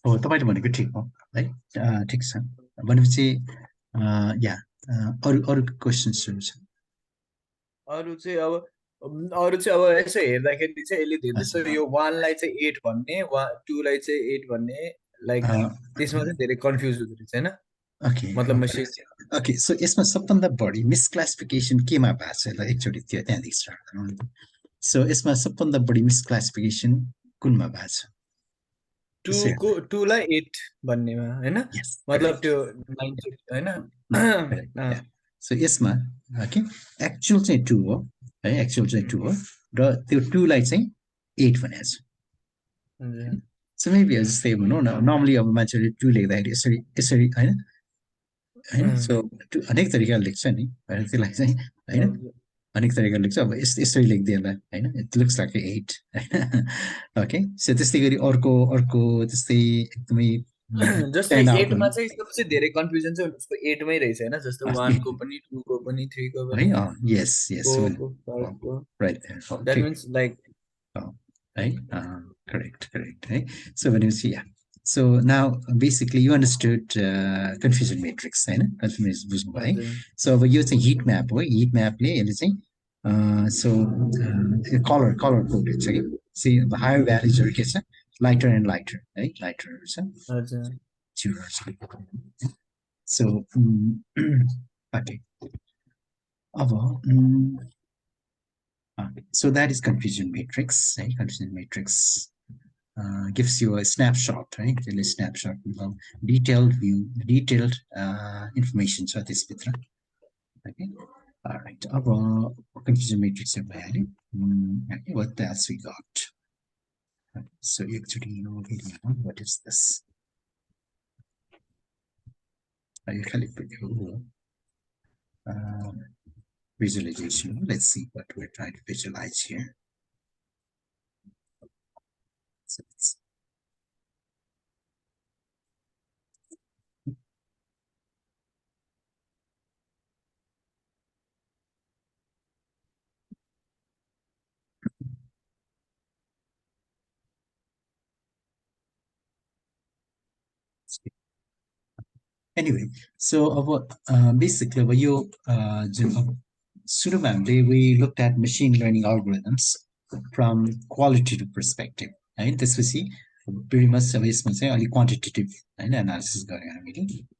हो तपाईँले भनेको ठिक हो है ठिक छ भनेपछि या अरु अरु क्वेशन्सहरु छ अरु चाहिँ अब यसो हेर्दाखेरि चाहिँ यसले धेरै जस्तो यो 1 लाई चाहिँ 8 भन्ने 2 लाई चाहिँ 8 भन्ने लाइक त्यसमा चाहिँ धेरै कन्फ्युज हुँदो रहेछ हैन ओके मतलब मसिन ओके सो यसमा सबभन्दा बढी मिसक्लासिफिकेसन केमा भएको छ ल एकचोटि त्यो त्यहाँदेखि स्टार्ट गरौँ सो यसमा सबभन्दा बढी मिसक्लासिफिकेसन कुनमा भएको छ 2 को 2 लाई 8 भन्नेमा हैन यस मतलब त्यो 90 हैन सो यसमा ओके एक्चुअल चाहिँ 2 हो है एक्चुअल चाहिँ 2 हो र त्यो 2 लाई चाहिँ 8 भनेको छ सो मेबी जस्तै भनौँ न नर्मली अब मान्छेले 2 लेख्दाखेरि यसरी यसरी हैन हैन सो अनेक तरिकाले लेख्छ नि हैन त्यसलाई चाहिँ हैन अनेक तरिकाले लेख्छ अब यसरी लेख्दिएला हैन it looks like 8 okay so त्यस्तै गरी अर्को अर्को त्यस्तै एकदमै जस्तै 8 मा चाहिँ सबसे धेरै कन्फ्युजन चाहिँ उसको 8 मै रहेछ हैन जस्तो 1 को पनि 2 को पनि 3 को पनि yes yes right there that means like है करेक्ट करेक्ट है सो भनेपछि या so now basically you understood confusion matrix हैन confusion बुझ्नुभयो है so अब यो चाहिँ heat map हो heat map ले यसले चाहिँ so color coded छ कि see the higher values are के छ lighter and lighter है lighter छ so okay so that is confusion matrix right? Confusion matrix gives you a snapshot right a snapshot detailed view detailed information so this bitra okay all right confusion matrix okay, what else we got so actually you know video what is this visualization let's see what we're trying to visualize here so anyway so basically we looked at machine learning algorithms from qualitative perspective right this was pretty much quantitative analysis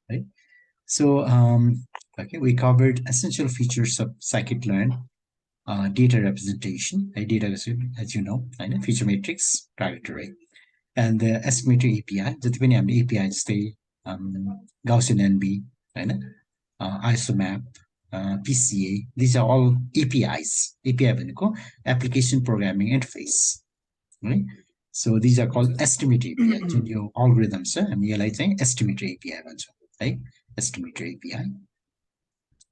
right so okay we covered essential features of scikit-learn data representation data as you know feature matrix target array and the estimator API जति पनि हामीले API जस्तै Gaussian NB isomap PCA these are all APIs API भनेको application programming interface right so these are called estimator API जुन यो algorithms छ हामी यसलाई चाहिँ estimator API भन्छौँ है estimator API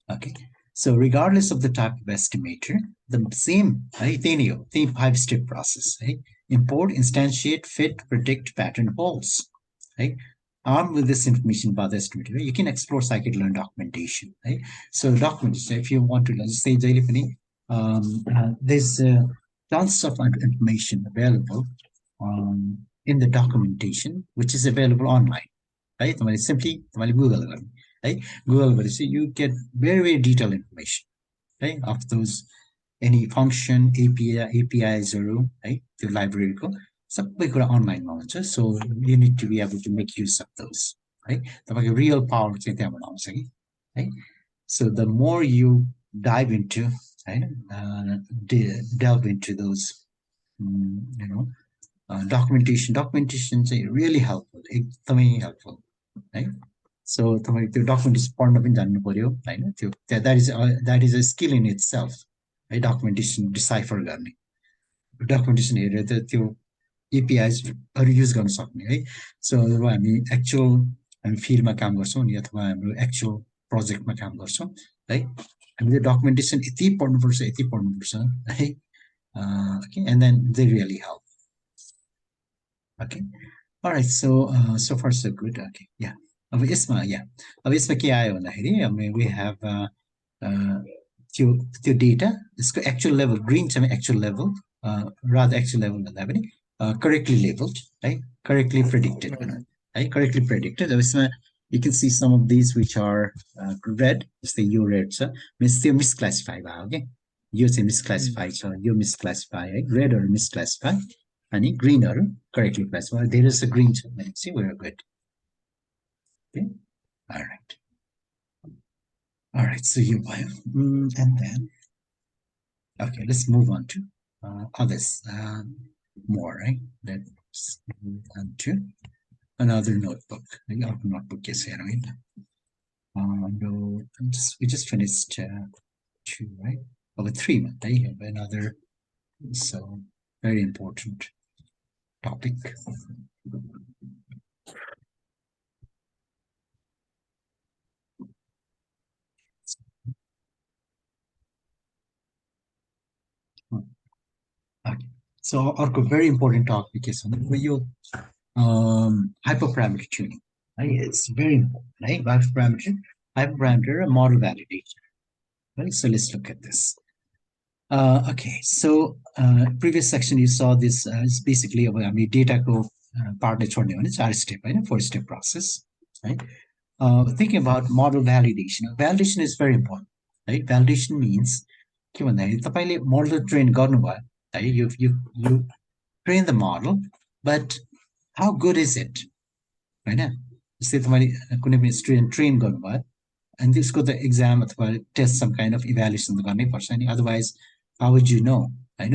okay so regardless of the type of estimator the same same 5-step process right import instantiate fit predict pattern holds right armed with this information about the estimator you can explore scikit-learn documentation right so documentation if you want to let's say there's tons of information available in the documentation which is available online right simply Google right Google you get very very detailed information right of those any function APIs right the library ko sabai kura online ma huncha so you need to be able to make use of those right tapaiko real power चाहिँ त्यहाँबाट आउँछ कि right so the more you dive into right delve into those you know documentation चाहिँ really helpful एकदमै helpful right so तपाईको त्यो documentation पढ्न पनि जान्नु पर्यो हैन त्यो that is a skill in itself है डकुमेन्टेसन डिसाइफर गर्ने डकुमेन्टेसन हेरेर त त्यो APIs हरु युज गर्न सक्ने है सो अब हामी एक्चुअल हामी फिल्डमा काम गर्छौं अनि अथवा हाम्रो एक्चुअल प्रोजेक्टमा काम गर्छौं है हामीले डकुमेन्टेसन यति पढ्नुपर्छ है okay and then they really help okay all right so far so good okay yeah अब यसमा के आयो भन्दाखेरि we have त्यो डेटा यसको एक्चुअल लेभल ग्रीन छ actual level rather actual level भन्दा पनि correctly labeled right correctly predicted correctly predicted. You can see some of these which are red. Just the U red, so means they misclassify. Okay, you say misclassify, so you misclassify. Red or misclassify, and green or correctly classified. There is a green. So let's see, we're good. Okay, all right. All right, so you and then okay, let's move on to others more, right? Let's move on to another notebook. Our notebook is here, right? No, we just finished two, right? Over 3 months. I have another, so very important topic. Okay, so our very important topic is you hyperparameter tuning. Right? It's very important, right? Hyperparameter and model validation. Right? So let's look at this. Okay, so previous section you saw this is basically about data को पार्टले छोड्ने भने 4 step होइन 4 step process, right? Thinking about model validation. Validation is very important, right? Validation means के भन्दाखेरि तपाईले model train गर्नुभयो है, you train the model, but how good is it, होइन? जस्तै तपाईले कुनै पनि स्टुडेन्ट ट्रेन गर्नुभयो and this got the exam अथवा test some kind of evaluation गर्नै पर्छ नि, otherwise how would you know होइन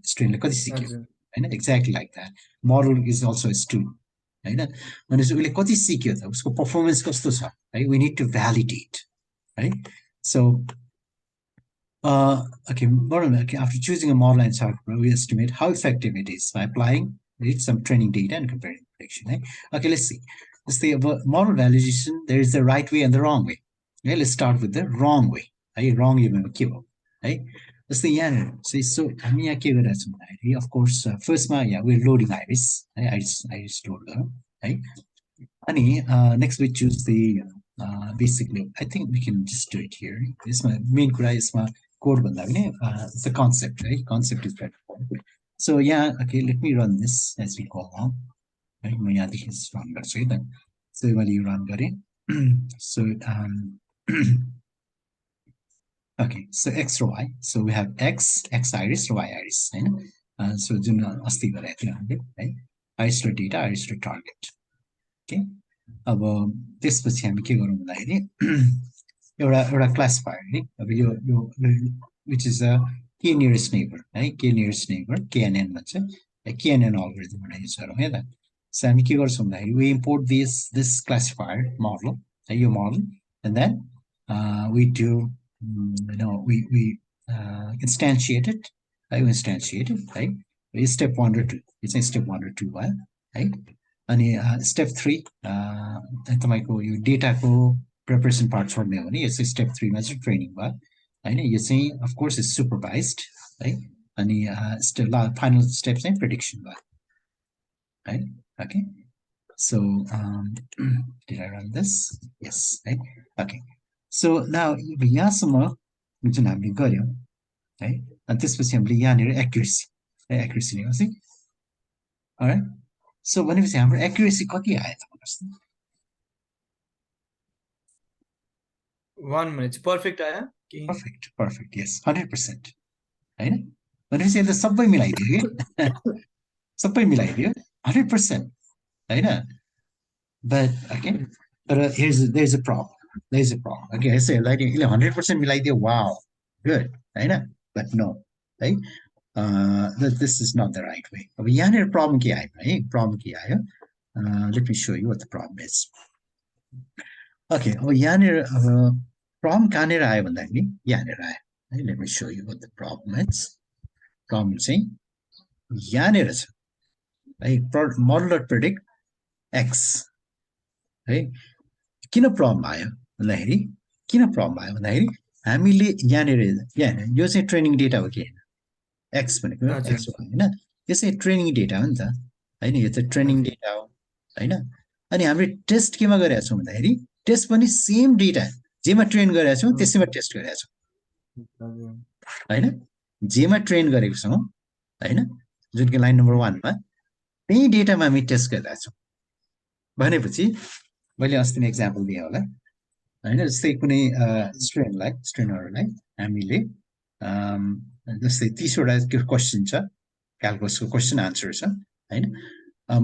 स्टुडेन्टले कति सिक्यो होइन? Exactly like that. Model is also a student होइन? भनेपछि उसले कति सिक्यो त, उसको पर्फर्मेन्स कस्तो छ है, we need to validate, right? So okay, after choosing a model and software, we estimate how effective it is by applying some training data and comparing prediction. Right? Okay, let's see. Let's see about model validation. There is the right way and the wrong way. Okay, let's start with the wrong way. Right? Wrong way, right? Let's see. Yeah. So of course, first, we're loading iris. Iris loader. Right? And next we choose the basically, I think we can just do it here. This my main कुरा यसमा code भन्दा पनि it's a concept, right? Concept is very important. So yeah, okay, let me run this as we go along. Right? म यहाँदेखि run गर्छु है त. So मैले यो run गरेँ. So okay, so x र y. So we have x iris र y iris होइन? So जुन अस्ति गरेको थियो हामीले है, iris र data, iris र target. Okay. अब त्यसपछि हामी के गरौँ भन्दाखेरि एउटा क्लासिफायर है, अब यो which is a k nearest neighbor है, k nearest neighbor KNN भन्छ, KNN algorithm यूज गरौँ है त. So हामी के गर्छौँ भन्दाखेरि we import this classifier model है, यो model, and then we do we instantiate it, right? It's step 1 or 2. It's in step 1 or 2 भयो है. अनि step 3 तपाईको यो डेटाको प्रिपरेसन पार्ट छोड्ने हो भने यो चाहिँ step 3 मा चाहिँ ट्रेनिङ भयो हैन. यो चाहिँ of course is supervised है. अनि final step चाहिँ prediction भयो है. Okay, so did I run this? Yes, right? Okay, so now यहाँसम्म जुन हामीले गर्यौं है, अनि त्यसपछि हामीले यहाँनिर accuracy लिनुहोस् है. alright, so भनेपछि हाम्रो accuracy कति आयो त भन्नुस् त. 1 minute perfect आयो. Perfect, yes, 100% हैन. भनेपछि यसले सबै मिलाइदियो के सबै मिलाइदियो 100% हैन. But okay, but there's a problem. Okay, I say like 100% मिलाइदियो, wow, good हैन. But no, right? This is not the right way. अब यहाँनिर problem के आयो है, problem के आयो? Let me show you what the problem is. Okay, अब यहाँनिर problem कहाँनिर आयो भन्दाखेरि यहाँनिर आयो है. Let me show you what the problem is. Problem चाहिँ यहाँनिर छ है, model.predict x है. किन प्रब्लम आयो भन्दाखेरि हामीले यहाँनिर यो चाहिँ ट्रेनिङ डेटा हो कि हैन, x भनेको x हो हैन. यो चाहिँ ट्रेनिङ डेटा हो नि त हैन, यो चाहिँ ट्रेनिङ डेटा हो हैन. अनि हामीले टेस्ट केमा गरेका छौं भन्दाखेरि टेस्ट पनि सेम डेटा जेमा ट्रेन गरेका छौं त्यसैमा टेस्ट गरेका छौं हैन. जेमा ट्रेन गरेको छौं हैन, जुन कि लाइन नम्बर 1 मा त्यही डेटामा हामी टेस्ट गरिरहेका छौं. भनेपछि मैले अस्ति नै एक्जाम्पल दिएँ होला होइन जस्तै कुनै स्टुडेन्टहरूलाई हामीले जस्तै 30वटा त्यो क्वेसन छ क्यालकुलसको क्वेसन आन्सर छ होइन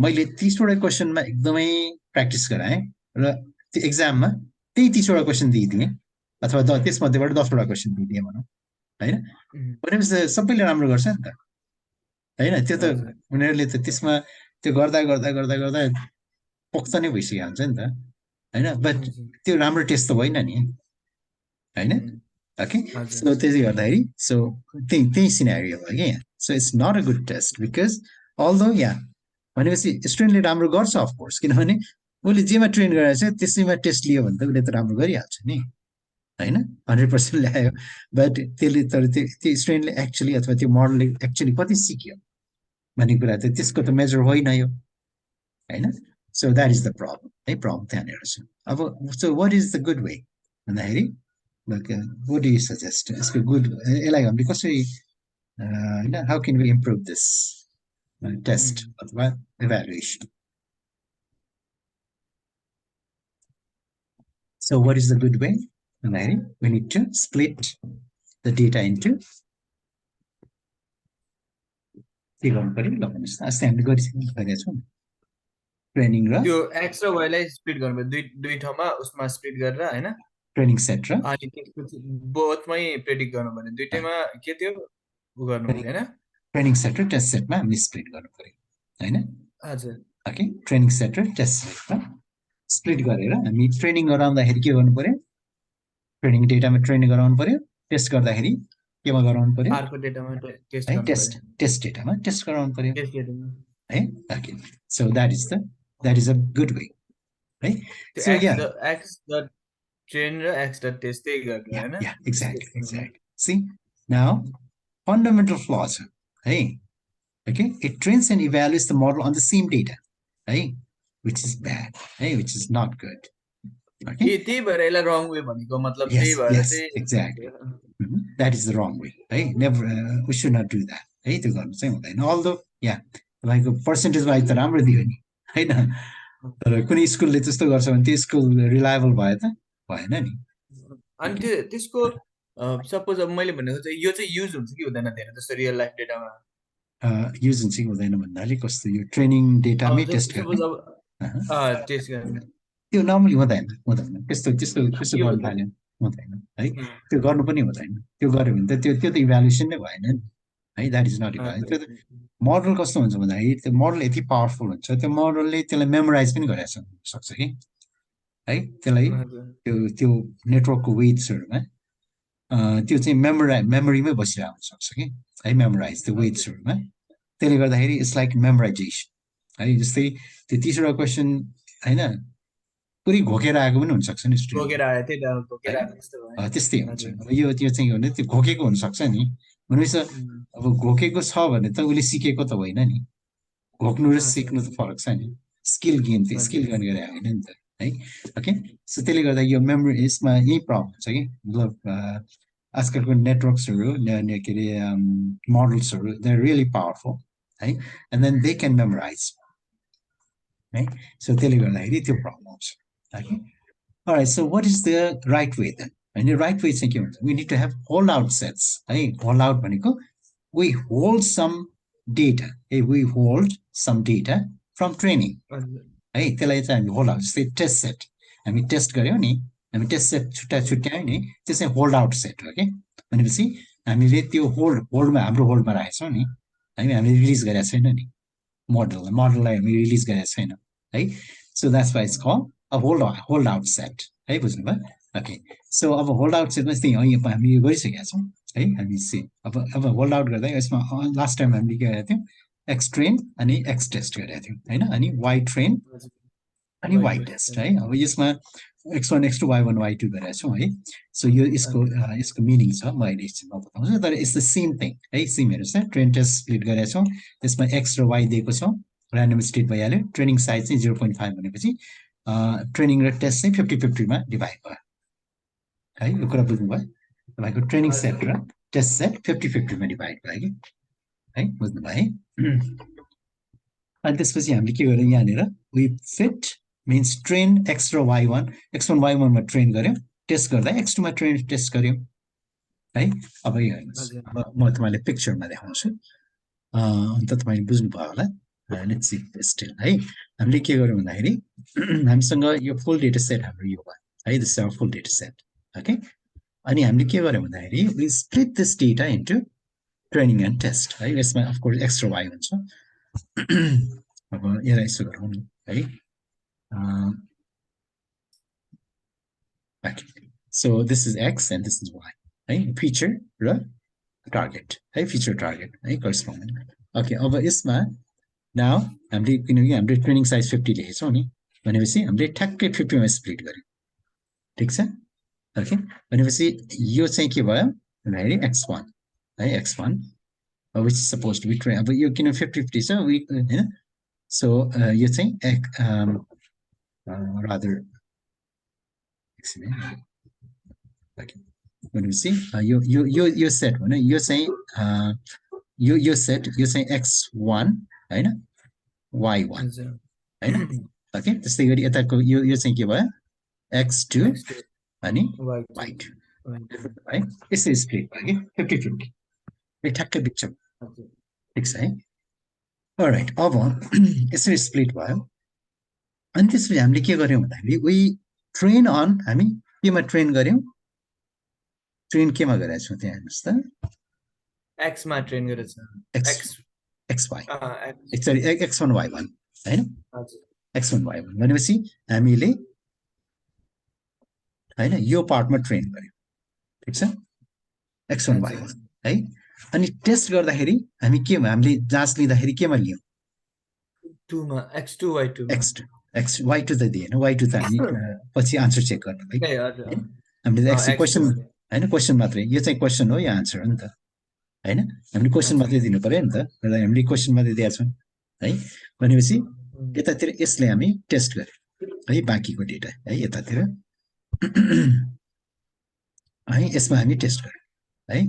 मैले 30वटा क्वेसनमा एकदमै प्र्याक्टिस गराएँ र त्यो एक्जाममा त्यही 30वटा क्वेसन दिइदिएँ अथवा त्यसमध्येबाट 10वटा क्वेसन दिइदिएँ भनौँ होइन भनेपछि सबैले राम्रो गर्छ नि त होइन त्यो त उनीहरूले त त्यसमा त्यो गर्दा गर्दा गर्दा गर्दा पोख्त नै भइसकेको हुन्छ नि त होइन बट त्यो राम्रो टेस्ट त होइन नि होइन ओके सो त्यसले गर्दाखेरि सो त्यही सिनेरियो भयो कि so it's not a good test because although भनेपछि स्टुडेन्टले राम्रो गर्छ अफकोर्स किनभने उसले जेमा ट्रेन गराएको छ त्यसैमा टेस्ट लियो भने त उसले त राम्रो गरिहाल्छ नि होइन 100% ल्यायो बट त्यसले तर त्यो स्टुडेन्टले एक्चुली अथवा त्यो मोडलले एक्चुली कति सिक्यो भन्ने कुरा त त्यसको त मेजर होइन यो होइन so that is the problem है प्रब्लम त्यहाँनिर छ अब so what is the good way भन्दाखेरि what do you suggest यसको गुड यसलाई हामीले कसरी होइन how can we improve this test अथवा evaluation so what is the good way भन्दाखेरि we need to split the data into के गर्नु पर्यो ल भन्नुहोस् न अस्ति हामीले गरेका छौँ ट्रेनिङ र त्यो एक्स र वाइलाई स्प्लिट गर्नु पर्यो दुई ठाउँमा उसमा स्प्लिट गरेर होइन ट्रेनिङ सेट र अनि त्यसपछि बोथमै प्रेडिक्ट गर्नु पर्यो दुईटैमा के त्यो उ गर्नु पर्यो होइन ट्रेनिङ सेट र टेस्ट सेटमा हामीले स्प्लिट गर्नु पर्यो होइन हजुर ओके ट्रेनिङ सेट र टेस्ट सेटमा स्प्लिट गरेर हामी ट्रेनिङ गराउँदाखेरि के गर्नु पर्यो ट्रेनिङ डेटामा ट्रेनिङ गराउनु पर्यो टेस्ट गर्दाखेरि केमा गराउनु पर्यो अर्को डेटामा टेस्ट है गर्नु टेस्ट डेटामा टेस्ट गराउनु पर्यो टेस्ट डेटामा है okay so that is a good way है सो एक्स डट ट्रेन र एक्स डट टेस्ट त्यही गर्नु हैन exactly see now fundamental flaws hey okay it trains and evaluates the model on the same data hey which is bad hey which is not good okay त्यही भएर यसलाई रङ way भनेको मतलब त्यही भएर चाहिँ exactly that is the wrong way hey never we should not do that है त्यो गर्नु चाहिँ हुँदैन अल्दो तपाईँको पर्सेन्टेज वाइज त राम्रो दियो नि होइन तर कुनै स्कुलले त्यस्तो गर्छ भने त्यो स्कुल रिलायबल भयो त भएन नि अनि त्यसको सपोज अब मैले भनेको चाहिँ यो चाहिँ युज हुन्छ कि हुँदैन धेरै जस्तो रियल लाइफ डेटामा युज हुन्छ कि हुँदैन भन्नाले कस्तो यो ट्रेनिङ डेटामै टेस्ट गर्ने टेस्ट गर्ने त्यो नर्मली हुँदैन त्यस्तो गर्नु थाल्यो हुँदैन है त्यो गर्नु पनि हुँदैन त्यो गर्यो भने त त्यो त इभ्यालुएसन नै भएन नि है द्याट इज नट इभ्यालुएसन त्यो त मोडल कस्तो हुन्छ भन्दाखेरि त्यो मोडल यति पावरफुल हुन्छ त्यो मोडलले त्यसलाई मेमोराइज पनि गरेर सक्छ कि है त्यसलाई त्यो नेटवर्कको वेट्सहरूमा त्यो चाहिँ मेमोरीमै बसिरहेको हुनसक्छ कि है मेमोराइज त्यो वेट्सहरूमा त्यसले गर्दाखेरि इट्स लाइक मेमोराइजेसन है जस्तै त्यो 30वटा क्वेसन होइन पुरै घोकेर आएको पनि हुनसक्छ नि त्यस्तै हुन्छ अब यो चाहिँ भने त्यो घोकेको हुनसक्छ नि भनेपछि अब घोकेको छ भने त उसले सिकेको त होइन नि घोक्नु र सिक्नु त फरक छ नि स्किल गर्ने गरे होइन नि त है ओके सो त्यसले गर्दा यो मेमोरी यसमा यही प्रब्लम हुन्छ कि मतलब आजकलको नेटवर्क्सहरू के अरे मोडल्सहरू दे आर रियली पावरफुल है and then they can memorise है सो त्यसले गर्दाखेरि त्यो प्रब्लम आउँछ okay alright so what is the right way then and the right way चाहिँ के हुन्छ we need to have hold out sets है hold out भनेको we hold some data hey we hold some data from training है त्यसलाई चाहिँ हामी hold out जस्तै टेस्ट सेट हामी टेस्ट गऱ्यौँ नि हामी टेस्ट सेट छुट्यायौँ नि त्यो चाहिँ होल्ड आउट सेट हो कि भनेपछि हामीले त्यो होल्डमा हाम्रो होल्डमा राखेछौँ नि हामीले रिलिज गरेका छैन नि मोडललाई हामी रिलिज गरेका छैन है so that's why it's call अब होल्ड आउट सेट है बुझ्नुभयो ओके सो अब होल्ड आउट सेटमा चाहिँ हामी यो गरिसकेका छौँ है हामी अब होल्ड आउट गर्दा यसमा लास्ट टाइम हामीले के गरेका थियौँ एक्स ट्रेन अनि एक्स टेस्ट गरेका थियौँ होइन अनि वाइ ट्रेन अनि वाइ टेस्ट है अब यसमा x1 x2 y1 y2 गरेका छौँ है सो यो यसको मिनिङ छ म अहिले एकछिनमा बताउँछु तर इट्स द सेम थिङ है सेम हेर्नुहोस् न ट्रेन टेस्ट स्प्लिट गरेका छौँ त्यसमा एक्स र वाइ दिएको छौँ ऱ्यान्डम स्टेट भइहाल्यो ट्रेनिङ साइज चाहिँ 0.5 भनेपछि ट्रेनिङ र टेस्ट चाहिँ 50-50मा डिभाइड भयो है यो कुरा बुझ्नुभयो तपाईँको ट्रेनिङ सेट र टेस्ट सेट 50-50मा डिभाइड भयो कि है बुझ्नुभयो है अनि त्यसपछि हामीले के गर्यौँ यहाँनिर we fit means train x र y1 x1 y1 मा ट्रेन गर्यो टेस्ट गर्दा x2 मा ट्रेन टेस्ट गर्यो है अब यो हेर्नुस् म तपाईलाई पिक्चरमा देखाउँछु अन्त तपाईले बुझ्नु भयो होला लेट्स सी स्टिल है हामीले के गर्यौं भन्दाखेरि हामीसँग यो फुल डेटा सेट हाम्रो यो भयो है this is our full data set okay अनि हामीले के गर्यौं भन्दाखेरि we split this data into training and test है यसमा अफ कोर्स x र y हुन्छ अब यसलाई यसो गरौँ नि है okay so this is x and this is y है feature र target है feature target है corresponding okay अब यसमा now हामीले किनकि हाम्रो ट्रेनिङ साइज 50 लेखेछौं नि भनेपछि हामीले ठ्याक्कै 50 मा स्प्लिट गर्यौं ठीक छ ओके भनेपछि यो चाहिँ के भयो भन्दाखेरि x1 है x1 which is supposed to be train अब यो किन 50-50 छ हैन so यो चाहिँ rather okay भनेपछि यो सेट भने यो चाहिँ यो सेट यो चाहिँ x1 हैन y1 हैन ओके त्यस्तै गरी यताको यो चाहिँ के भयो x2 अनि y2 है यसरी स्प्लिट भयो के 50-50 एक ठ्याक्कै बिचमा ठीक छ है अलराइट अब यसरी स्प्लिट भयो अनि त्यसपछि हामीले के गर्यौं भन्दाखेरि वी ट्रेन अन हामी केमा ट्रेन गर्यौं ट्रेन केमा गरेका छौं त्यहाँ हेर्नुस् त x मा ट्रेन गरेछ xy सरी x1 y1 हैन हजुर x1 y1 भनेपछि हामीले हैन यो पार्टमा ट्रेन गर्यौं ठीक छ x1 y1 है अनि टेस्ट गर्दाखेरि हामी के हामीले जाँच लिँदाखेरि केमा लियौं 2 मा x2 y2 x y2 त दिएन y2 त हामी पछि आन्सर चेक गर्नलाई हामीले एक्स क्वेशन हैन क्वेशन मात्रै यो चाहिँ क्वेशन हो यो आन्सर हो नि त हैन हामीले क्वेशन मात्रै दिनु पर्यो नि त हामीले क्वेशन मात्रै दिएका छौं है भनेपछि यतातिर यसले हामी टेस्ट गर्यौं है बाकीको डेटा है यतातिर है यसमा हामी टेस्ट गर्यौं है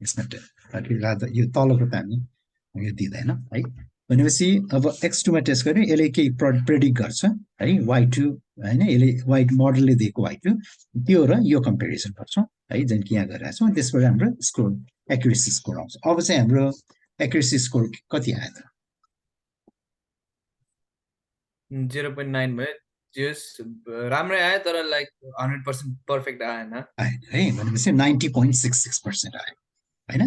यसमा बाकी राधा यो तलको त हामी यो दिदैन है भनेपछि अब x2 मा टेस्ट गर्यो यसले के प्रेडिक्ट गर्छ है y2 हैन यसले y मोडलले दिएको y2 त्यो र यो कम्पेरिजन गर्छौं है जुन कि यहाँ गरिरहेको छौं त्यसबाट हाम्रो स्कोर एक्युरेसी स्कोर आउँछ अब चाहिँ हाम्रो एक्युरेसी स्कोर कति आयो त 0.9 भयो जस राम्रै आयो तर लाइक 100% पर्फेक्ट आएन है भनेपछि 90.66% आयो हैन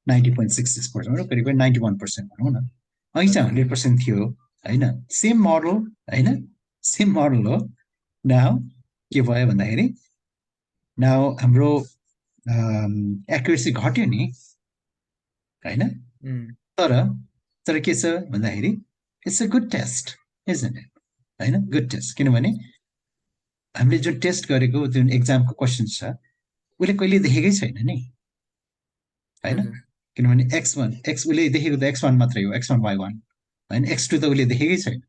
90.66% र करिब 91% भनौं न अहिले चाहिँ 100% थियो हैन सेम मोडल हैन सेम मोडल हो नाउ के भयो भन्दाखेरि नाउ हाम्रो एक्युरेसी घट्यो नि हैन तर के छ भन्दाखेरि it's a good test isn't it हैन गुड टेस्ट किनभने हामीले जुन टेस्ट गरेको जुन एक्जामको क्वेशन छ उले कहिले देखेकै छैन नि हैन किनभने x1 x उले देखेको त x1 मात्रै हो x1 y1 हैन x2 त उले देखेकै छैन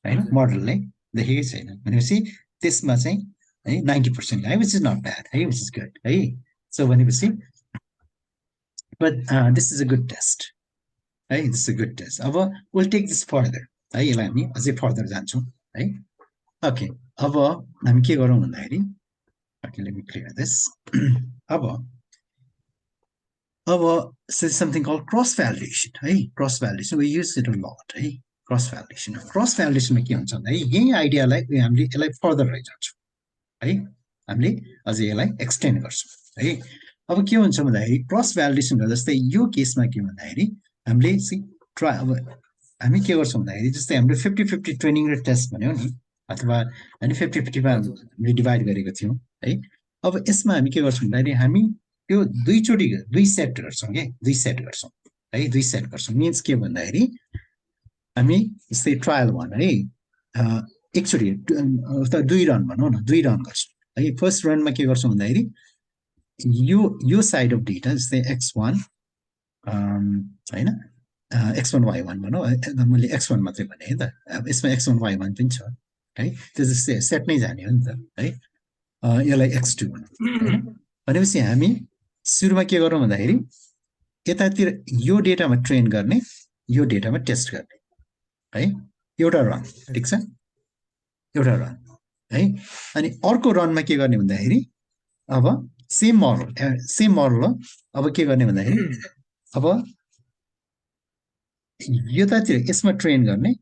हैन मोडलले देखेकै छैन भनेपछि त्यसमा चाहिँ है 90% है which is not bad है which is good है so भनेपछि but this is a good test है this is a good test अब we'll take this further है यसलाई हामी अझै फर्दर जान्छौं है ओके अब हामी के गरौँ भन्दाखेरि okay let me clear this अब something called cross validation है cross validation we use it a lot है cross validation मा के हुन्छ भन्दा यही आइडियालाई हामीले यसलाई फर्दर लैजान्छौं है हामीले अझै यसलाई एक्सटेन्ड गर्छौं है अब के हुन्छ भन्दाखेरि क्रस भ्यालिडेसन गर्दा जस्तै यो केसमा के भन्दाखेरि हामीले ट्राई अब हामी के गर्छौं भन्दाखेरि जस्तै हाम्रो 50-50 ट्रेनिङ र टेस्ट भन्यो नि अथवा हामी 50-50 मा हामीले डिभाइड गरेको थियौं है अब यसमा हामी के गर्छौं भन्दाखेरि हामी त्यो दुई सेट गर्छौं के दुई सेट गर्छौं है दुई सेट गर्छौं मिन्स के भन्दाखेरि हामी जस्तै ट्रायल भन है एकचोटी दुई रन भनौं न दुई रन गर्छौं है फर्स्ट रनमा के गर्छौं भन्दाखेरि यो साइड अफ डेटा जस्तै x1 हैन x1 y1 भनौं मैले x1 मात्रै भने है त यसमा x1 y1 पनि छ है त्यो जस्तै सेट नै जाने हो नि त है यसलाई x2 भनौं भनेपछि हामी सुरुमा के गरौँ भन्दाखेरि यतातिर यो डेटामा ट्रेन गर्ने यो डेटामा टेस्ट गर्ने है एउटा रन ठीक छ एउटा रन है अनि अर्को रनमा के गर्ने भन्दाखेरि अब सेम मोडल हो अब के गर्ने भन्दाखेरि अब यतातिर यसमा ट्रेन गर्ने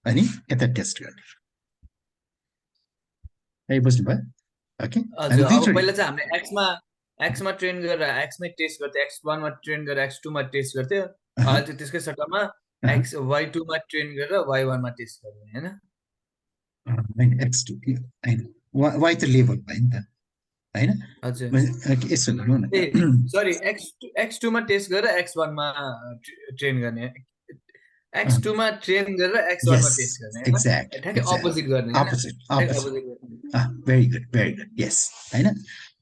अनि यता टेस्ट गर्ने है बुझ्नुभयो ओके हामी हजुर अब दुईचोटि पहिला चाहिँ हामीले एक्समा ट्रेन गरेर एक्समै टेस्ट गर्थ्यो X1 मा ट्रेन गरेर X2 मा टेस्ट गर्थ्यो अहिले चाहिँ त्यसकै सट्टामा Y2 मा ट्रेन गरेर Y1 मा टेस्ट गर्ने हैन होइन X2 होइन वाइ त लेभल भयो नि त होइन हजुर यसो गरौँ न ए सरी X2 मा टेस्ट गरेर X1 मा ट्रेन गर्ने X2 मा ट्रेन गरेर X1 मा यस टेस्ट गर्ने हैन एक्ज्याक्ट ठ्याक्कै अपोजिट गर्ने हैन अपोजिट ठ्याक्कै अपोजिट अपोजिट गर्ने भेरी गुड यस होइन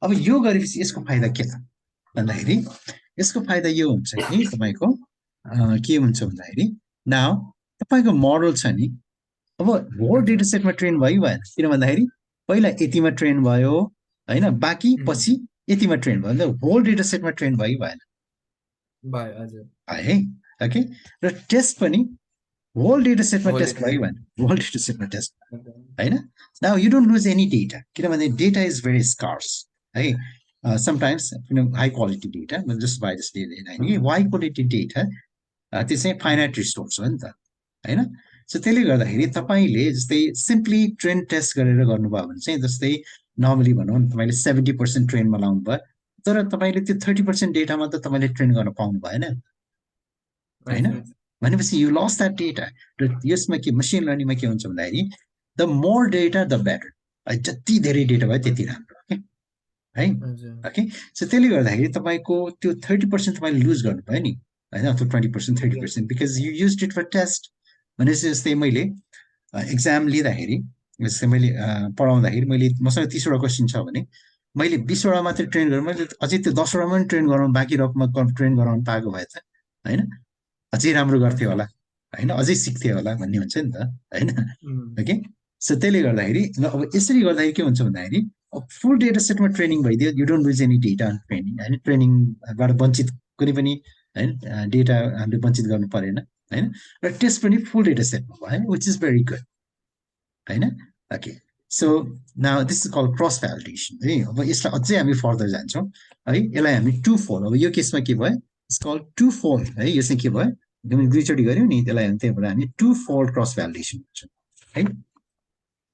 अब यो गरेपछि यसको फाइदा के छ भन्दाखेरि यसको फाइदा यो हुन्छ कि तपाईँको के हुन्छ भन्दाखेरि नाउ तपाईँको मोडल छ नि अब होल डेटा सेटमा ट्रेन भयो भएन किन भन्दाखेरि पहिला यतिमा ट्रेन भयो होइन बाँकी पछि यतिमा ट्रेन भयो होल डेटा सेटमा ट्रेन भयो भएन भयो हजुर है ओके र टेस्ट पनि होल डेटा सेटमा टेस्ट भयो भएन होल डेटा सेटमा टेस्ट होइन now you don't lose any data किनभने डेटा इज भेरी स्कार्स है sometimes high quality data just by just होइन हाई क्वालिटी डेटा त्यो चाहिँ फाइनाइट रिसोर्स हो नि त होइन सो त्यसले गर्दाखेरि तपाईँले जस्तै सिम्पली ट्रेन टेस्ट गरेर गर्नुभयो भने चाहिँ जस्तै नर्मली भनौँ तपाईँले 70% ट्रेनमा लाउनु भयो तर तपाईँले त्यो 30% डेटामा त तपाईँले ट्रेन गर्न पाउनु भएन होइन भनेपछि यु लस द्याट डेटा र यसमा के मसिन लर्निङमा के हुन्छ भन्दाखेरि the more data the better जति धेरै डेटा भयो त्यति राम्रो है ओके सो त्यसले गर्दाखेरि तपाईँको त्यो 30% तपाईँले लुज गर्नुभयो नि होइन अथवा 20% 30% because you use it for test भनेपछि जस्तै मैले एक्जाम लिँदाखेरि जस्तै मैले पढाउँदाखेरि मैले मसँग 30वटा क्वेसन छ भने मैले 20वटा मात्रै ट्रेन गरेँ मैले अझै त्यो 10वटा पनि ट्रेन गराउनु बाँकी रकमा ट्रेन गराउनु पाएको भए त होइन अझै राम्रो गर्थ्यो होला होइन अझै सिक्थ्यो होला भन्ने हुन्छ नि त होइन ओके सो त्यसले गर्दाखेरि अब यसरी गर्दाखेरि के हुन्छ भन्दाखेरि फुल डेटा सेटमा ट्रेनिङ भइदियो you don't lose any data training होइन ट्रेनिङबाट वञ्चित कुनै पनि होइन डेटा हामीले वञ्चित गर्नु परेन होइन र टेस्ट पनि फुल डेटा सेटमा भयो विच इज भेरी गुड होइन okay so now this is call cross validation है अब यसलाई अझै हामी फर्दर जान्छौँ है यसलाई हामी टु फोल्ड अब यो केसमा के भयो इट्स कल टु फोल्ड है यो चाहिँ के भयो एकदमै दुईचोटि गऱ्यौँ नि त्यसलाई त्यहीबाट हामी टु फोल्ड क्रस भ्यालिडेसन भन्छौँ है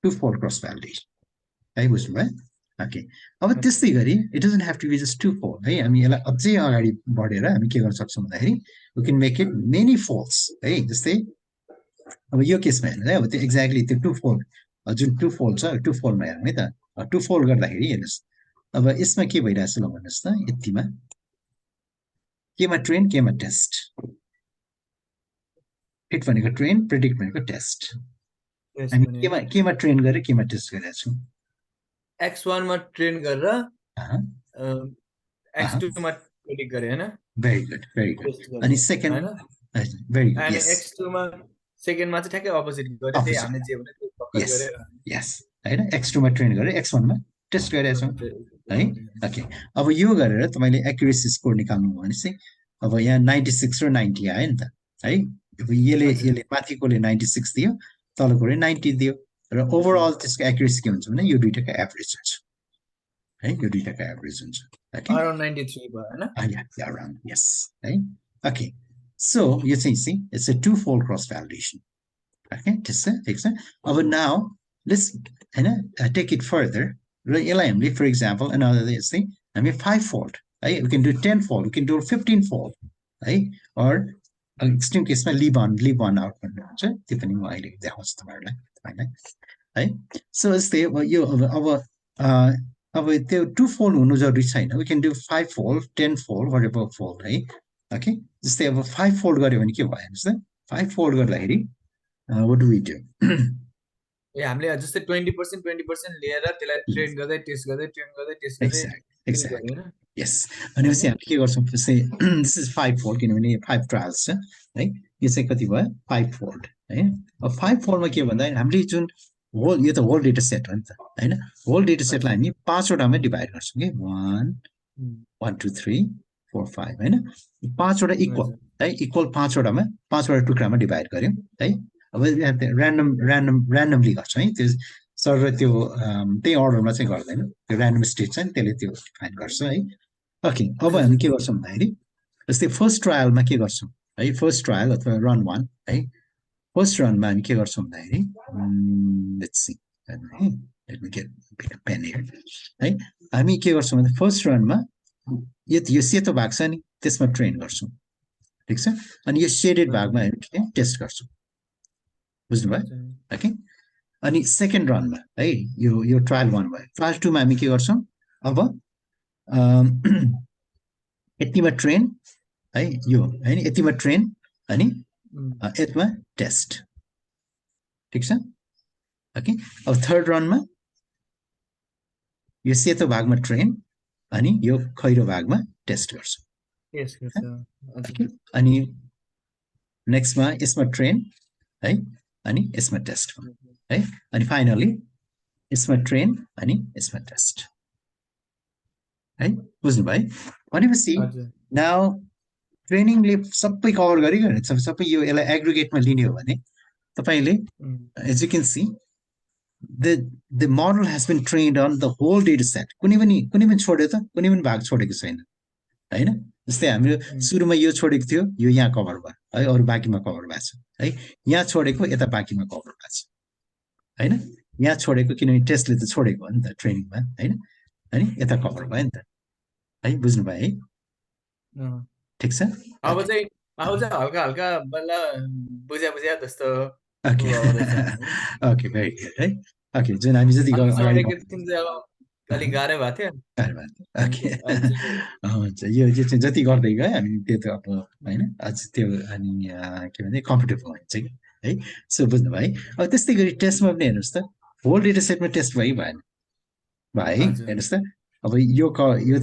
टु फोल्ड क्रस भ्यालिडेसन है बुझ्नुभयो ओके अब त्यस्तै गरी it doesn't have to be just two fold है हामी यसलाई अझै अगाडि बढेर हामी के गर्न सक्छौँ भन्दाखेरि we can make it many folds है जस्तै अब यो केसमा हेर्नु है अब त्यो एक्ज्याक्टली त्यो टु फोल्ड जुन टु फोल्ड छ टु फोल्डमा हेरौँ है त टु फोल्ड गर्दाखेरि हेर्नुहोस् अब यसमा के भइरहेछ ल भन्नुहोस् त यतिमा केमा ट्रेन केमा टेस्ट फिट भनेको ट्रेन प्रेडिक्ट भनेको टेस्ट हामी केमा ट्रेन गरेर केमा टेस्ट गरिरहेको छौँ X1 मा ट्रेन गरेर X2 मा प्रेडिक्ट गरे हैन भेरी गुड अनि सेकेन्ड भेरी गुड अनि X2 मा सेकेन्डमा चाहिँ ठ्याक्कै अपोजिट गरे त्यही हामीले जे भने त्यो पक्का गरे यस हैन X2 मा ट्रेन गरे X1 मा टेस्ट गरेका छौँ है ओके अब यो गरेर तपाईले एक्युरेसी स्कोर निकाल्नु भयो भने चाहिँ अब यहाँ 96 र 90 आयो नि त है अब यसले माथिकोले 96 दियो तलकोले 90 दियो र ओभरअल त्यसको एक्युरेसी के हुन्छ भने यो दुईटाको एभरेज हुन्छ है यो दुईटाको एभरेज हुन्छ ओके अराउन्ड 93 भयो हैन अराउन्ड यस है ओके सो यो चाहिँ it's a two fold cross validation okay ठिक छ अब नाउ लेट्स हैन टेक इट फर्दर र यसलाई हामीले फर इक्जाम्पल अनदर यस्तै हामी 5 फोल्ड है we can do 10 fold we can do 15 fold है अर एक्सट्रिम केसमा लिभ अन आउट भन्नुहुन्छ त्यो पनि म अहिले देखाउँछु तपाईँहरूलाई है सो यस्तै यो अब त्यो टु फोल्ड हुनु जरुरी छैन we can do 5 fold 10 fold whatever fold है ओके जस्तै अब 5 फोल्ड गऱ्यो भने के भयो हेर्नुहोस् त 5 फोल्ड गर्दाखेरि what do we do हामीले जस्तै 20% लिएर त्यसलाई ट्रेन गर्दै टेस्ट गर्दै एक्ज्याक्टली यस भनेपछि हामीले के गर्छौँ दिस इज 5 फोल्ड किनभने 5 ट्रायल्स छ है यो चाहिँ कति भयो 5 फोल्ड है अब 5 फोल्डमा के भन्दा हामीले जुन होल यो त होल डेटा सेट हो नि त हैन होल डेटा सेटलाई हामी 5 वटामा डिभाइड गर्छौँ के 1 2 3 4 5 हैन 5 वटा इक्वल है इक्वल 5 वटामा 5 वटा टुक्रामा डिभाइड गर्यौँ है अब ऱ्यान्डमली गर्छ है त्यो सर्भर त्यो त्यही अर्डरमा चाहिँ गर्दैन त्यो ऱ्यान्डम स्टेट छ नि त्यसले त्यो डिफाइन गर्छ है ओके अब हामी के गर्छौँ भन्दाखेरि जस्तै फर्स्ट ट्रायलमा के गर्छौँ है फर्स्ट ट्रायल अथवा रन 1 है फर्स्ट रनमा हामी के गर्छौँ भन्दाखेरि let's see let me get a pen here है हामी के गर्छौँ भने फर्स्ट रनमा यो सेतो भाग छ नि त्यसमा ट्रेन गर्छौँ ठिक छ अनि यो शेडेड भागमा हामी टेस्ट गर्छौँ बुझ्नुभयो ओके अनि सेकेन्ड रनमा है यो ट्रायल 1 भयो ट्रायल 2 मा हामी के गर्छौँ अब यतिमा ट्रेन है यो हैन यतिमा ट्रेन अनि यसमा टेस्ट ठिक छ ओके अब थर्ड रनमा यो सेतो भागमा ट्रेन अनि यो खैरो भागमा टेस्ट गर्छौँ अनि नेक्स्टमा यसमा ट्रेन है अनि यसमा टेस्ट है अनि फाइनली यसमा ट्रेन अनि यसमा टेस्ट है बुझ्नुभयो भनेपछि नाउ ट्रेनिङले सबै कभर गरेको सबै यो यसलाई एग्रिगेटमा लिने हो भने तपाईले as you can see the model has been trained on the whole data set कुनै पनि छोड्यो त कुनै पनि भाग छोडेको छैन हैन जस्तै हाम्रो सुरुमा यो छोडेको थियो यो यहाँ कभर भयो है अरु बाँकीमा कभर भएको छ है यहाँ छोडेको यता बाँकीमा कभर भएको छ हैन यहाँ छोडेको किनभने टेस्टले त छोडेको हो नि त ट्रेनिङमा हैन अनि यता कभर भयो नि त है बुझ्नु भयो है ठीक छ अब चाहिँ हल्का हल्का बल्ल बुझ्या जस्तो ओके भेरी गुड है ओके जुन हामी जति अलिक गाह्रो भएको थियो ओके हुन्छ यो चाहिँ जति गर्दै गयो हामी त्यो त अब हैन अझ त्यो अनि के भन्छ कम्फर्टेबल हुन्छ कि है सो बुझ्नु भयो अब त्यस्तै गरी टेस्टमा पनि हेर्नुहोस् त होल डेटा सेटमा टेस्ट भयो भएन भाइ हेर्नुहोस् त अब यो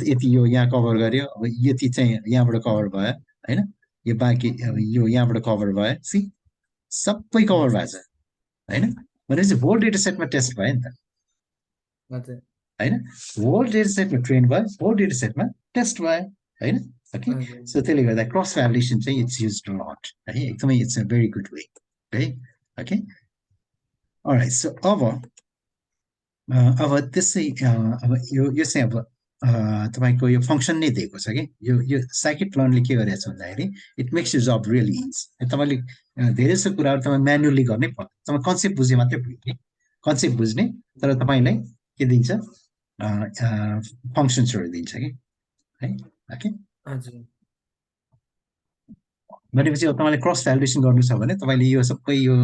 यति यो यहाँ कभर गर्यो अब यति चाहिँ यहाँबाट कभर भयो हैन यो बाँकी यो यहाँबाट कभर भयो सी सबै कभर भएको छ हैन भनेपछि होल डेटा सेटमा टेस्ट भयो नि त हैन होल डेटा सेटमा ट्रेन भयो होल डेटा सेटमा टेस्ट भयो हैन ओके सो त्यसले गर्दा क्रस भ्यालिडेसन चाहिँ इट्स युज्ड अ लट है एकदमै it's a very good way है ओके अलराइट सो अब त्यसै अब यो चाहिँ अब तपाईको यो फंक्सन नै दिएको छ कि यो साइकिट लर्नले के गरेछ भन्दाखेरि it makes you job really easy तपाईले धेरै जस्तो कुराहरु तपाई म्यानुअली गर्नै पर्छ तपाई कन्सेप्ट बुझे मात्रै पुग्यो कन्सेप्ट बुझ्ने तर तपाईलाई के दिन्छ फंक्सन्सहरु दिन्छ कि है ओके हजुर भनेपछि अब तपाईले क्रस भ्यालिडेसन गर्नु छ भने तपाईले यो सबै यो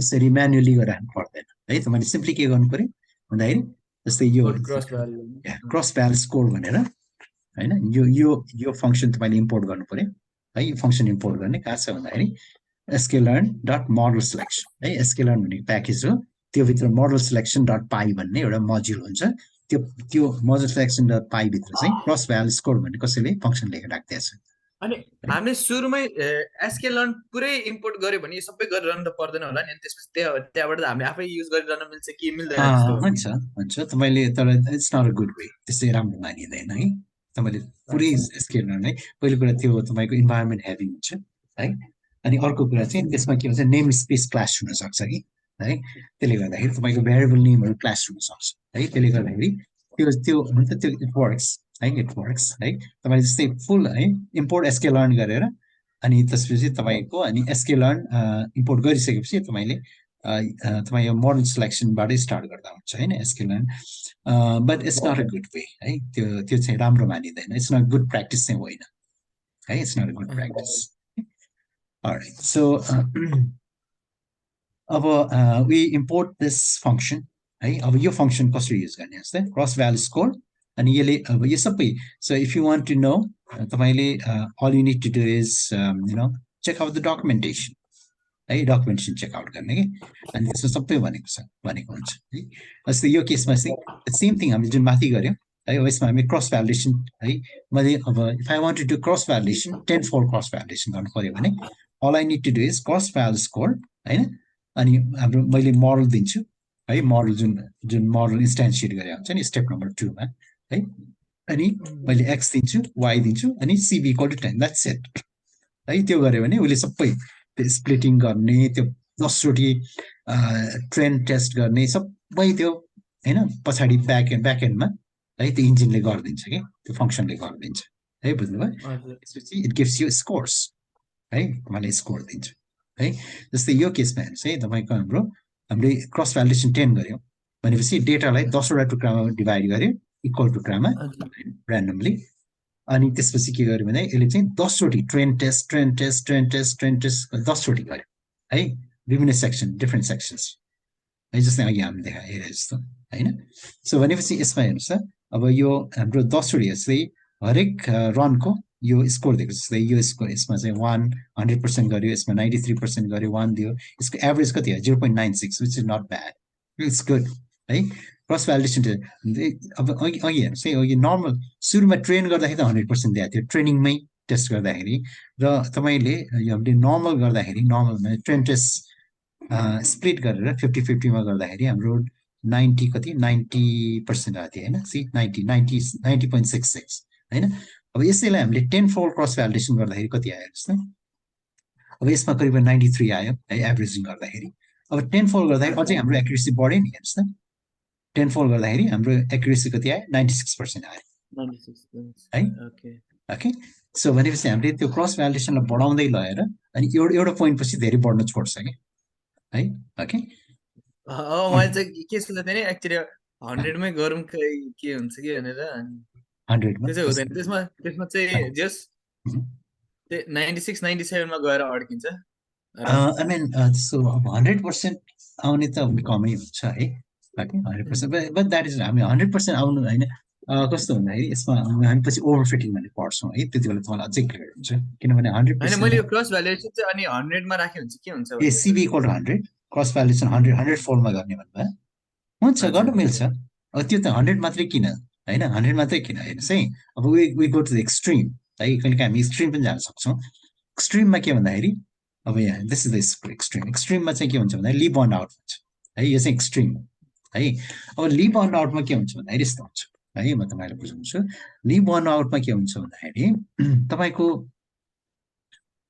यसरी म्यानुअली गरिराख्नु पर्दैन है तपाईले सिम्पली के गर्नु पर्यो भन्दाखेरि जस्तै यो क्रस भ्याल स्कोर भनेर हैन यो फंक्सन तपाईले इम्पोर्ट गर्नु पर्यो है यो फंक्सन इम्पोर्ट गर्ने कहाँ छ भन्दाखेरि sklearn.modelSelection है sklearn भनेको प्याकेज हो त्यो भित्र modelSelection.py भन्ने एउटा मोड्युल हुन्छ त्यो modelSelection.py भित्र चाहिँ क्रस भ्याल स्कोर भन्ने कसैले फंक्सन लेखेर राख्दै छ अनि हामीले सुरुमै sklearn पुरै इम्पोर्ट गर्यो भने सबै गरिरहनु त पर्दैन होला नि त्यसपछि त्यहाँबाट हामीले आफै युज गरिरहन मिल्छ कि मिल्दैन जस्तो हुन्छ तपाईले तर it's not a good way त्यसै राम्रो मानिदैन है तपाईले पुरै sklearn है पहिलो कुरा त्यो तपाईको इन्भाइरोमेन्ट हेभी हुन्छ है अनि अर्को कुरा चाहिँ त्यसमा के भन्छ नेम स्पेस क्लास हुन सक्छ कि है त्यसले गर्दाखेरि तपाईको भेरिएबल नेमहरु क्लास हुन सक्छ है त्यसले गर्दाखेरि त्यो हुन्छ त्यो इट वर्क्स है तपाईले जस्तै फुल है इम्पोर्ट sklearn गरेर अनि त्यसपछि तपाईको अनि sklearn इम्पोर्ट गरिसकेपछि तपाईले तपाई यो मोडल सिलेक्सनबाटै स्टार्ट गर्दा हुन्छ हैन sklearn but it's not a good way है त्यो चाहिँ राम्रो मानिदैन इट्स नट गुड प्र्याक्टिस चाहिँ होइन है it's not a good practice alright so we import this function है अब यो फंक्सन कसरी युज गर्ने जस्तै क्रस भ्यालु स्कोर अनि यसले अब यो सबै so if you want to know तपाईले all you need to do is check out the documentation है डकुमेन्टेसन चेक आउट गर्ने के अनि त्यसमा सबै भनेको हुन्छ है जस्तै यो केसमा चाहिँ सेम थिङ हामीले जुन माथि गर्यौं है यसमा हामी क्रस भ्यालिडेसन है मैले अब if I want to do cross validation 10 fold cross validation गर्नु पर्यो भने all I need to do is cross val score हैन अनि हाम्रो मैले मोडल दिन्छु है मोडल जुन मोडल इन्स्टान्सिएट गरे हुन्छ नि स्टेप नम्बर 2 मा है अनि मैले x दिन्छु y दिन्छु अनि cb = 10 द्याट्स इट है त्यो गरे भने उले सबै त्यो स्प्लिटिङ गर्ने त्यो दोस्रोटी ट्रेन टेस्ट गर्ने सबै त्यो होइन पछाडि ब्याकएन्डमा है त्यो इन्जिनले गरिदिन्छ कि त्यो फङ्सनले गरिदिन्छ है बुझ्नुभयो त्यसपछि इट गिभ्स यु स्कोर्स है उहाँले स्कोर दिन्छ है जस्तै यो केसमा हेर्नुहोस् है तपाईँको हामीले क्रस भ्यालिडेसन 10 गऱ्यौँ भनेपछि डेटालाई 10वटा टुक्रामा डिभाइड गर्यो इक्वल टुक्रामा ऱ्यान्डमली अनि त्यसपछि के गर्यो भने यसले चाहिँ 10वटी ट्रेन टेस्ट 10वटी गर्यो है विभिन्न सेक्सन डिफ्रेन्ट सेक्सन्स है जस्तै अघि हामीले हेरे जस्तो होइन सो भनेपछि यसमा हेर्नुहोस् त अब यो हाम्रो 10वटी जस्तै हरेक रनको यो स्कोर दिएको जस्तै यो स्कोर यसमा चाहिँ 100% गर्यो यसमा 93% गर्यो 1 दियो यसको एभरेज कति हो 0.96 which is not bad it's good है क्रस भ्यालिडेसन अब अघि हेर्नुहोस् है अघि नर्मल सुरुमा ट्रेन गर्दाखेरि त 100% दिएको थियो ट्रेनिङमै टेस्ट गर्दाखेरि र तपाईँले यो हामीले नर्मल गर्दाखेरि नर्मलमा ट्रेन टेस्ट स्प्लिट गरेर 50-50मा गर्दाखेरि हाम्रो 90 कति 90% आएको थियो होइन सी 90.66 होइन अब यसैलाई हामीले 10-fold क्रस भ्यालिडेसन गर्दाखेरि कति आयो हेर्नुहोस् त अब यसमा करिब 93 आयो है एभरेजिङ गर्दाखेरि अब 10-fold गर्दाखेरि अझै हाम्रो एक्युरेसी बढ्यो नि हेर्नुहोस् त 10-fold गर्दाखेरि हाम्रो एक्युरेसी कति आयो 96% आयो है ओके सो भनेपछि हामीले त्यो क्रस भ्यालिडेसनलाई बढाउँदै लगेर अनि एउटा पोइन्ट पछि धेरै बढ्न छोड्छ कि है ओके मैले चाहिँ के सोच्दै थिएँ नि एक्चुअली 100मै गरौँ के हुन्छ कि भनेर 100मा त्यो चाहिँ हुँदैन त्यसमा चाहिँ जस 96 97मा गएर अड्किन्छ आई मिन सो अब 100% आउने त कमै हुन्छ है ओके 100% बट द्याट इज हामी 100% आउनु होइन कस्तो भन्दाखेरि यसमा हामी पछि ओभर फिटिङ भन्ने पढ्छौँ है त्यति बेला तपाईँलाई अझै क्लियर हुन्छ किनभने 100% मैले यो क्रस भ्यालिडेसन चाहिँ अनि 100मा राखे हुन्छ के हुन्छ ए सिबी इक्वल टु 100 क्रस भ्यालिडेसन 100 फोल्डमा गर्ने भन्नुभयो हुन्छ गर्नु मिल्छ अब त्यो त 100 मात्रै किन होइन 100 मात्रै किन हेर्नुहोस् है अब we go to the extreme है कहिले हामी एक्सट्रिम पनि जान सक्छौँ एक्सट्रिममा के भन्दाखेरि अब यहाँ दिस इज द एक्सट्रिममा चाहिँ के हुन्छ भन्दाखेरि लिभ अन आउट हुन्छ है यो चाहिँ एक्सट्रिम है अब लिभ अन आउटमा के हुन्छ भन्दाखेरि यस्तो हुन्छ है म तपाईँलाई बुझाउँछु लिभ अन आउटमा के हुन्छ भन्दाखेरि तपाईँको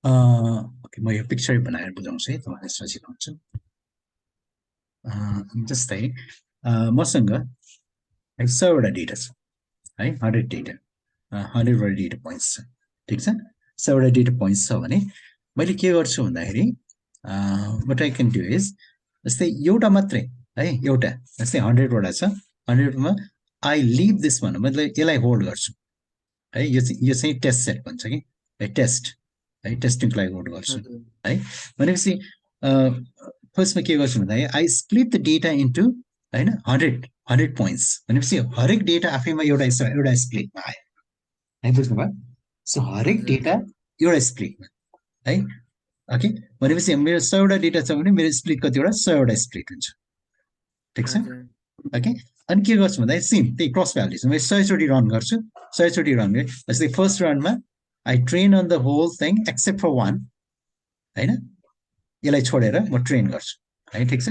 ओके म यो पिक्चर बनाएर बुझाउँछु है तपाईँलाई सजिलो हुन्छ जस्तै मसँग 100वटा डेटा छ है 100 डेटा 100वटा डेटा पोइन्ट्स छ ठिक छ 100वटा डेटा पोइन्ट्स छ भने मैले के गर्छु भन्दाखेरि what I can do is जस्तै एउटा मात्रै है एउटा जस्तै 100वटा छ 100मा आई लिभ दिस भन्नु मतलब यसलाई होल्ड गर्छु है यो चाहिँ टेस्ट सेट भन्छ कि है टेस्ट है टेस्टिङको लागि होल्ड गर्छु है भनेपछि फर्स्टमा के गर्छु भन्दाखेरि I split the data into होइन 100 पोइन्ट्स भनेपछि हरेक डेटा आफैमा एउटा स्प्लिटमा आयो है बुझ्नुभयो सो हरेक डेटा एउटा स्प्लिटमा है ओके भनेपछि मेरो 100वटा डेटा छ भने मेरो स्प्लिट कतिवटा 100वटा स्प्लिट हुन्छ ठिक छ ओके अनि के गर्छु भन्दाखेरि सेम त्यही क्रस भ्यालिडेसन मैले 100चोटि रन गर्छु 100चोटि रन गरेँ जस्तै फर्स्ट रनमा I train on the whole thing except for one होइन यसलाई छोडेर म ट्रेन गर्छु है ठिक छ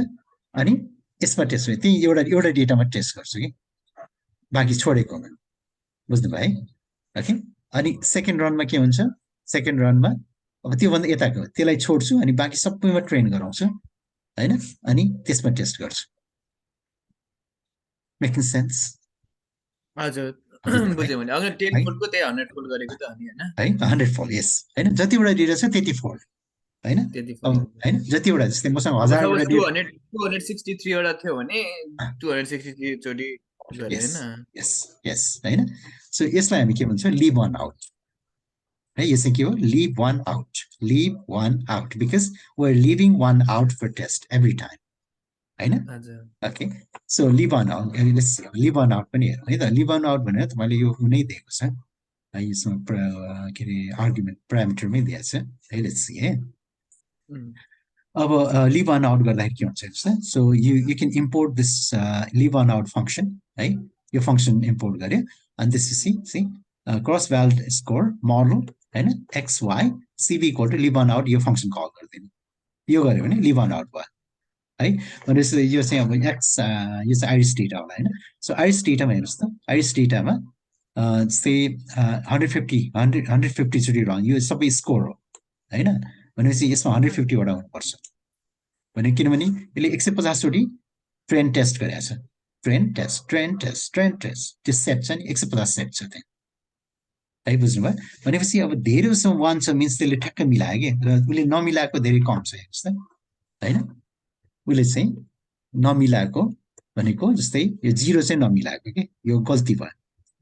अनि यसमा टेस्ट गरेँ त्यही एउटा डेटामा टेस्ट गर्छु कि बाँकी छोडेको बुझ्नुभयो है ओके अनि सेकेन्ड रनमा के हुन्छ सेकेन्ड रनमा अब त्योभन्दा यताको त्यसलाई छोड्छु अनि बाँकी सबैमा ट्रेन गराउँछु होइन अनि त्यसमा टेस्ट गर्छु मेकिङ सेन्स हजुर बुझेँ मैले अघि 10 फोल्डको त्यही 100 फोल्ड गरेको त अनि हैन है 100 फोल्ड यस हैन जतिवटा डेटा छ त्यति फोल्ड हैन हैन जतिवटा जस्तै मसँग 1000 वटा 263 वटा थियो भने 263 चोटी गरे हैन यस यस हैन सो यसलाई हामी के भन्छौँ लिभ अन आउट है यो चाहिँ के हो leave one out because we are leaving one out for test every time हैन okay so leave one out leave one out पनि हेरौँ है त लिभ अन आउट भनेर तपाईँले यो नै दिएको छ है यसमा के अरे आर्गुमेन्ट प्यारामिटरमै दिएको छ है लेट्स सी है अब लिभ अन आउट गर्दाखेरि के हुन्छ हेर्नुहोस् त so you can import this leave one out function है यो फङ्सन इम्पोर्ट गर्यो अनि त्यसपछि see cross valid score model हैन XY CV equal to leave one out यो फङ्सन कल गरिदिनु यो गऱ्यो भने लिभ अन आउट भयो है भनेपछि यो चाहिँ अब एक्स यो चाहिँ आइरिस डेटा होला होइन सो आइरिस डेटामा हेर्नुहोस् त आइरिस डेटामा जस्तै 150 चोटि रन यो सबै स्कोर हो होइन भनेपछि यसमा 150वटा हुनुपर्छ भने किनभने यसले 150 ट्रेन टेस्ट गरेको छ ट्रेन टेस्ट त्यो सेट छ नि 150 सेट छ त्यहाँ है बुझ्नुभयो भनेपछि अब धेरै उसमा 1 छ मिन्स त्यसले ठ्याक्क मिलायो कि र उसले नमिलाएको धेरै कम छ हेर्नुहोस् त होइन उसले चाहिँ नमिलाएको भनेको जस्तै यो 0 चाहिँ नमिलाएको कि यो गल्ती भयो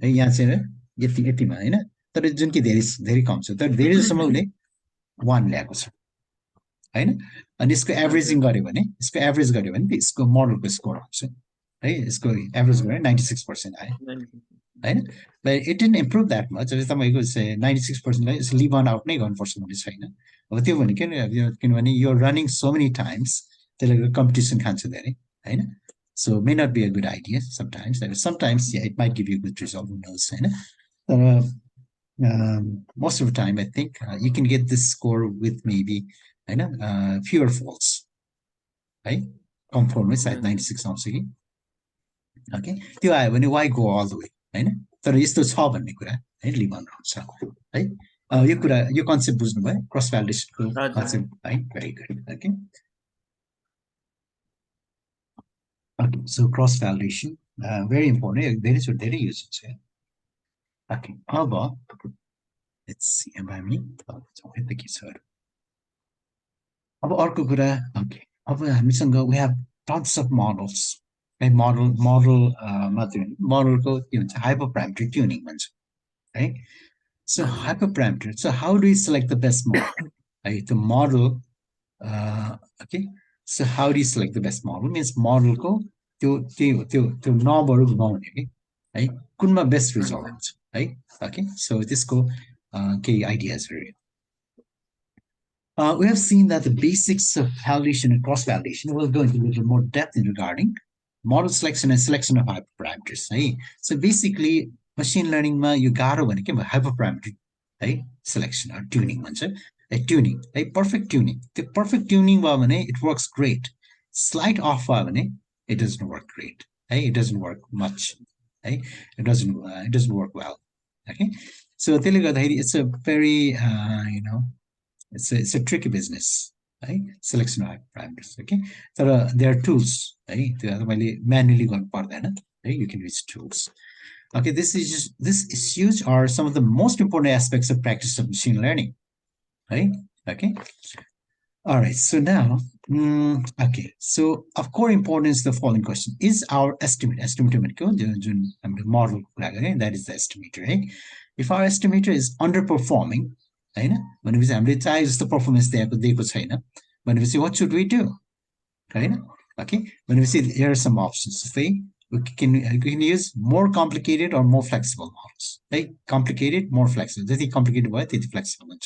है यहाँ चाहिँ यतिमा होइन तर जुन कि धेरै धेरै कम छ तर धेरै जसम्म उसले 1 ल्याएको छ होइन अनि यसको एभरेजिङ गर्यो भने यसको मोडलको स्कोर आउँछ है यसको एभरेज गऱ्यो 96% आयो होइन it didn't improve that much तपाईँको 96%लाई लिभ अन आउट नै गर्नुपर्छ भन्ने छैन अब त्यो भनेको किनभने यो रनिङ सो मेनी टाइम्स त्यसले गर्दा कम्पिटिसन खान्छ धेरै होइन so may not be a good idea sometimes it might give you good result who knows होइन तर most of the time I think you can get this score with maybe fewer faults है कम्फर्टमै सायद 96 आउँछ कि okay त्यो आयो भने why go all the way होइन तर यस्तो छ भन्ने कुरा है लिभ अन आउँछ है यो कुरा यो कन्सेप्ट बुझ्नुभयो क्रस भ्यालिडेसनको कन्सेप्ट है very good okay Okay, so cross validation, very important. There is use. Okay, अब let's see. अब अर्को कुरा okay. अब हामीसँग we have tons of models. मोडलको के भन्छ hyperparameter tuning भन्छ है. So hyperparameter. So how do we select the best model? The model. Okay. So how do you select the best model? Means model को त्यो नबहरू घुमाउने कि है कुनमा बेस्ट रिजल्ट हुन्छ है ओके सो त्यसको केही आइडियाजहरु we have seen that the basics of validation and cross validation will go into a little more depth in regarding model selection and selection of hyperparameters है so basically machine learning मा यो गाह्रो भनेको के hyperparameter है selection or tuning भन्छ tuning है perfect tuning the perfect tuning भयो भने it works great slight off भयो भने it doesn't work great. Hey, it doesn't work much. Hey, it doesn't work well. Okay, so it's a very it's a tricky business. Hey, selection of parameters. Okay, so there are tools. Hey, manually going part then. Hey, you can use tools. Okay, this issues are some of the most important aspects of practice of machine learning. Right? Okay. All right, so now, okay, so of core importance, the following question is our model, that is the estimator, right? If our estimator is underperforming, when we say the performance when we say what should we do? Right? Okay, when we say here are some options, we can use more complicated or more flexible models, right? Complicated, more flexible. This is complicated, but it's flexible,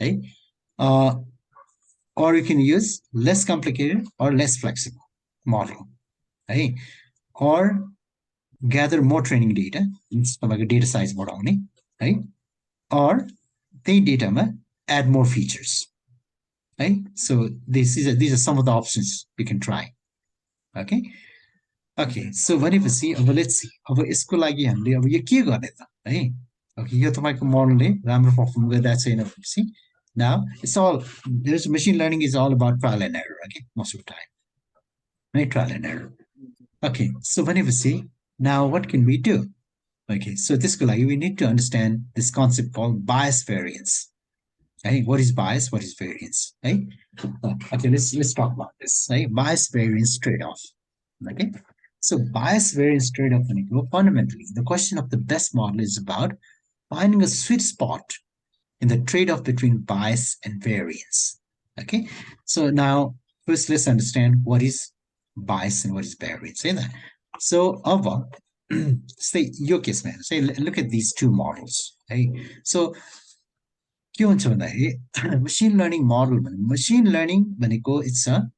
right? Or you can use less complicated or less flexible model, right? Or gather more training data, like a data size more only, right? Or the data add more features, right? So these are some of the options we can try. Okay. Okay. So when you see, let's see. Isko lagi hamle ye ke गर्ने त है Okay, यो तपाईको मोडलले राम्रो perform गर्दा छैन भनेपछि now it's all there's machine learning is all about trial and error, okay, most of the time, right? Trial and error. Okay, so when you see now what can we do? Okay, so this we need to understand this concept called bias variance. Hey, what is bias? What is variance? Hey, okay, let's talk about this. Hey, bias variance trade-off. Okay, so bias variance trade-off fundamentally the question of the best model is about finding a sweet spot in the trade-off between bias and variance. Okay, so now first let's understand what is bias and what is variance. Say that. So say your case, man. Say look at these two models. Okay, so machine learning model. Machine learning it's a